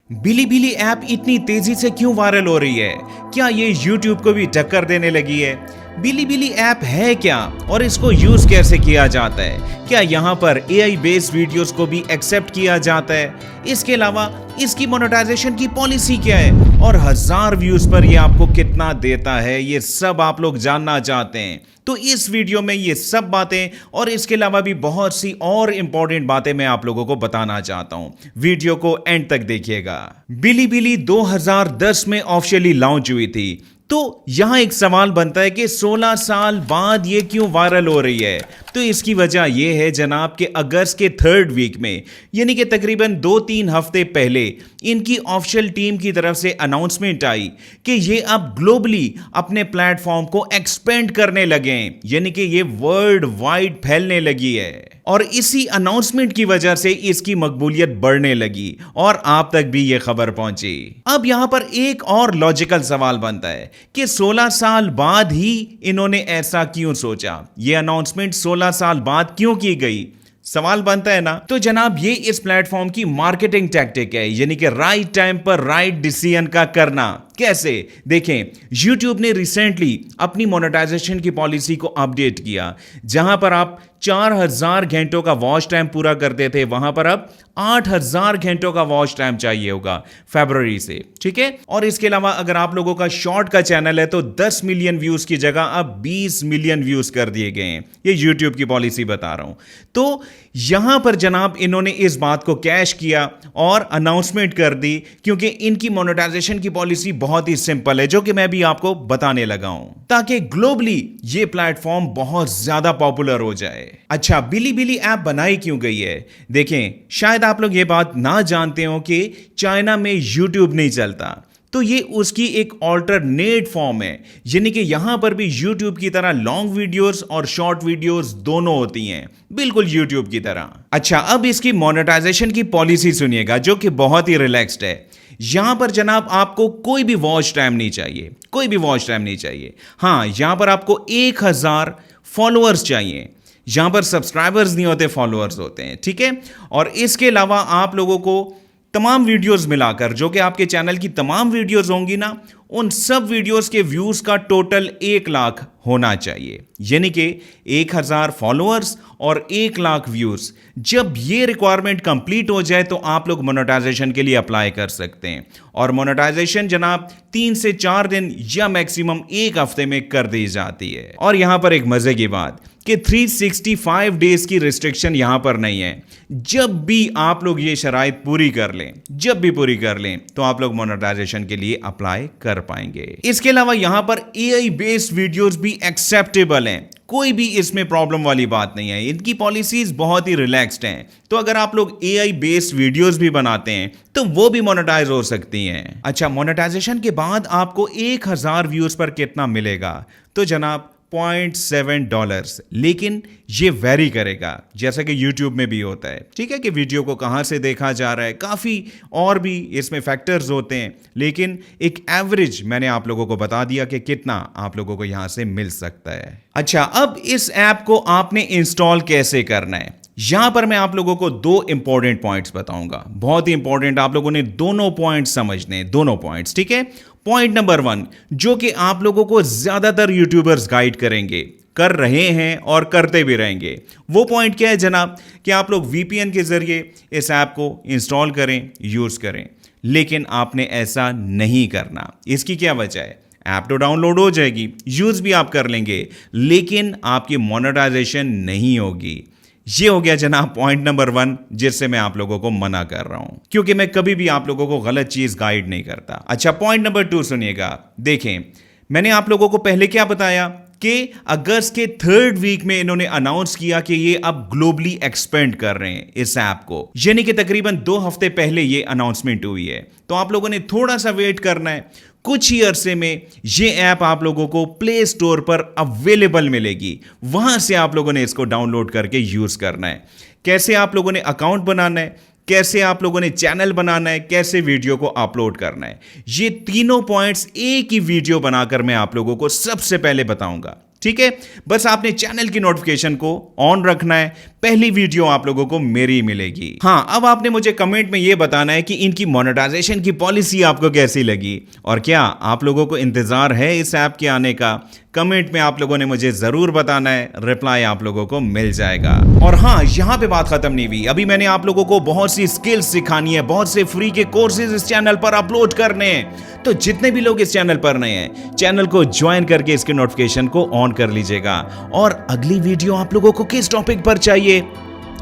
बिलीबिली app इतनी तेजी से क्यों वायरल हो रही है? क्या ये YouTube को भी टक्कर देने लगी है? बिलीबिली ऐप है क्या और इसको यूज कैसे किया जाता है? क्या यहाँ पर AI बेस्ड वीडियोस को भी एक्सेप्ट किया जाता है? इसके अलावा इसकी मोनेटाइजेशन की पॉलिसी क्या है और 1000 व्यूज पर ये आपको कितना देता है? ये सब आप लोग जानना चाहते हैं। तो इस वीडियो में ये सब बातें और इसके अलावा भी बहुत सी और इंपॉर्टेंट बातें मैं आप लोगों को बताना चाहता हूं। वीडियो को एंड तक देखिएगा। बिलीबिली 2010 में ऑफिशियली लॉन्च हुई थी। तो यहां एक सवाल बनता है कि 16 साल बाद ये क्यों वायरल हो रही है? तो इसकी वजह यह है जनाब कि अगस्त के 3rd वीक में यानी कि तकरीबन 2-3 हफ्ते पहले इनकी ऑफिशियल टीम की तरफ से अनाउंसमेंट आई कि ये अब ग्लोबली अपने प्लेटफॉर्म को एक्सपेंड करने लगे हैं, यानी कि ये वर्ल्ड वाइड फैलने लगी है। और इसी अनाउंसमेंट की वजह से इसकी मकबूलियत बढ़ने लगी और आप तक भी ये खबर पहुंची। अब यहां पर एक और लॉजिकल सवाल बनता है कि 16 साल बाद ही इन्होंने ऐसा क्यों सोचा? ये अनाउंसमेंट 16 साल बाद क्यों की गई? सवाल बनता है ना। तो जनाब ये इस प्लेटफॉर्म की मार्केटिंग टैक्टिक है, यानी कि राइट टाइम पर राइट डिसीजन का करना। कैसे? देखें, YouTube ने रिसेंटली अपनी मोनेटाइजेशन की पॉलिसी को अपडेट किया। जहां पर आप 4000 घंटों का वॉच टाइम पूरा करते थे, वहां पर अब 8000 घंटों का वॉच टाइम चाहिए होगा फरवरी से, ठीक है। और इसके अलावा अगर आप लोगों का शॉर्ट का चैनल है तो 10 मिलियन व्यूज की जगह अब 20 मिलियन व्यूज कर दिए गए हैं। ये YouTube की पॉलिसी बता रहा हूं। तो यहां पर जनाब इन्होंने इस बात को कैश किया और अनाउंसमेंट कर दी, क्योंकि इनकी मोनेटाइजेशन की पॉलिसी बहुत ही सिंपल है, जो कि मैं भी आपको बताने लगा हूं, ताकि ग्लोबली ये प्लेटफॉर्म बहुत ज्यादा पॉपुलर हो जाए। अच्छा, बिलीबिली ऐप बनाई क्यों गई है? देखें, शायद आप लोग ये बात ना जानते हो कि चाइना में YouTube नहीं चलता, तो ये उसकी एक ऑल्टरनेट फॉर्म है, यानी कि यहां पर भी YouTube की तरह लॉन्ग वीडियोस और शॉर्ट वीडियोस दोनों होती हैं, बिल्कुल YouTube की तरह। अच्छा, अब इसकी मोनेटाइजेशन की पॉलिसी सुनिएगा, जो कि बहुत ही रिलैक्स्ड है। यहां पर जनाब आपको कोई भी वॉच टाइम नहीं चाहिए, कोई भी वॉच टाइम नहीं चाहिए। हां, यहां पर आपको 1000 फॉलोअर्स चाहिए। यहां पर सब्सक्राइबर्स नहीं होते, फॉलोअर्स होते हैं, ठीक है। और इसके अलावा आप लोगों को तमाम वीडियोस मिलाकर, जो कि आपके चैनल की तमाम वीडियोस होंगी ना, उन सब वीडियोस के व्यूज का टोटल 1 लाख होना चाहिए, यानी कि 1000 फॉलोअर्स और 1 लाख व्यूज। जब ये रिक्वायरमेंट कंप्लीट हो जाए तो आप लोग मोनेटाइजेशन के लिए अप्लाई कर सकते हैं। और मोनेटाइजेशन जनाब 3 से 4 दिन या मैक्सिमम 1 हफ्ते में कर दी जाती है। और यहां पर एक मजे की बात कि 365 डेज की रिस्ट्रिक्शन यहां पर नहीं है। जब भी आप लोग ये शराइत पूरी कर लें, जब भी पूरी कर लें, तो आप लोग मोनेटाइजेशन के लिए अप्लाई कर पाएंगे। इसके अलावा यहां पर AI बेस्ड वीडियोस भी एक्सेप्टेबल हैं, कोई भी इसमें प्रॉब्लम वाली बात नहीं है। इनकी पॉलिसीज बहुत ही रिलैक्स्ड हैं। तो अगर आप लोग AI बेस्ड वीडियोस भी बनाते हैं तो वो भी मोनेटाइज हो सकती हैं। अच्छा, मोनेटाइजेशन के बाद आपको 1000 व्यूज पर कितना मिलेगा? तो जनाब $0.7, लेकिन ये वेरी करेगा, जैसा कि YouTube में भी होता है, ठीक है, कि वीडियो को कहां से देखा जा रहा है, काफी और भी इसमें फैक्टर्स होते हैं, लेकिन एक एवरेज मैंने आप लोगों को बता दिया कि कितना आप लोगों को यहां से मिल सकता है। अच्छा, अब इस ऐप को आपने इंस्टॉल कैसे करना है? यहां पर मैं आप लोगों को 2 इंपॉर्टेंट पॉइंट्स बताऊंगा, बहुत ही इंपॉर्टेंट। आप लोगों ने दोनों पॉइंट्स समझने, दोनों पॉइंट्स, ठीक है। पॉइंट नंबर 1, जो कि आप लोगों को ज्यादातर यूट्यूबर्स गाइड करेंगे, कर रहे हैं और करते भी रहेंगे, वो पॉइंट क्या है जनाब? कि आप लोग VPN के जरिए इस ऐप को इंस्टॉल करें, यूज करें। लेकिन आपने ऐसा नहीं करना। इसकी क्या वजह है? ऐप तो डाउनलोड हो जाएगी, यूज भी आप कर लेंगे, लेकिन आपकी मोनेटाइजेशन नहीं होगी। ये हो गया जनाब पॉइंट नंबर 1, जिससे मैं आप लोगों को मना कर रहा हूं, क्योंकि मैं कभी भी आप लोगों को गलत चीज गाइड नहीं करता। अच्छा, पॉइंट नंबर 2 सुनिएगा। देखें, मैंने आप लोगों को पहले क्या बताया कि अगस्त के 3rd वीक में इन्होंने अनाउंस किया कि ये अब ग्लोबली एक्सपेंड कर रहे हैं इस ऐप को, यानी कि तकरीबन 2 हफ्ते पहले ये अनाउंसमेंट हुई है। तो आप लोगों ने थोड़ा सा वेट करना है। कुछ ही अरसे में ये ऐप आप लोगों को प्ले स्टोर पर अवेलेबल मिलेगी, वहां से आप लोगों ने इसको डाउनलोड करके यूज करना है। कैसे आप लोगों ने अकाउंट बनाना है, कैसे आप लोगों ने चैनल बनाना है, कैसे वीडियो को अपलोड करना है, ये तीनों पॉइंट्स एक ही वीडियो बनाकर मैं आप लोगों को सबसे पहले बताऊंगा, ठीक है। बस आपने चैनल की नोटिफिकेशन को ऑन रखना है, पहली वीडियो आप लोगों को मेरी मिलेगी। हाँ, अब आपने मुझे कमेंट में ये बताना है कि इनकी मोनेटाइजेशन की पॉलिसी आपको कैसी लगी और क्या आप लोगों को इंतजार है इस ऐप के आने का। कमेंट में आप लोगों ने मुझे जरूर बताना है, रिप्लाई आप लोगों को मिल जाएगा। और हाँ, यहाँ पे बात खत्म नहीं हुई, अभी मैंने आप लोगों को बहुत सी स्किल्स सिखानी है, बहुत से फ्री के कोर्सेज इस चैनल पर अपलोड करने हैं। तो जितने भी लोग इस चैनल पर नए हैं, चैनल को ज्वाइन करके इसके नोटिफिकेशन को ऑन कर लीजिएगा। और अगली वीडियो आप लोगों को किस टॉपिक पर चाहिए,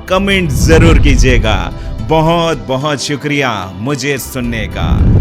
कमेंट जरूर कीजिएगा। बहुत बहुत शुक्रिया मुझे सुनने का।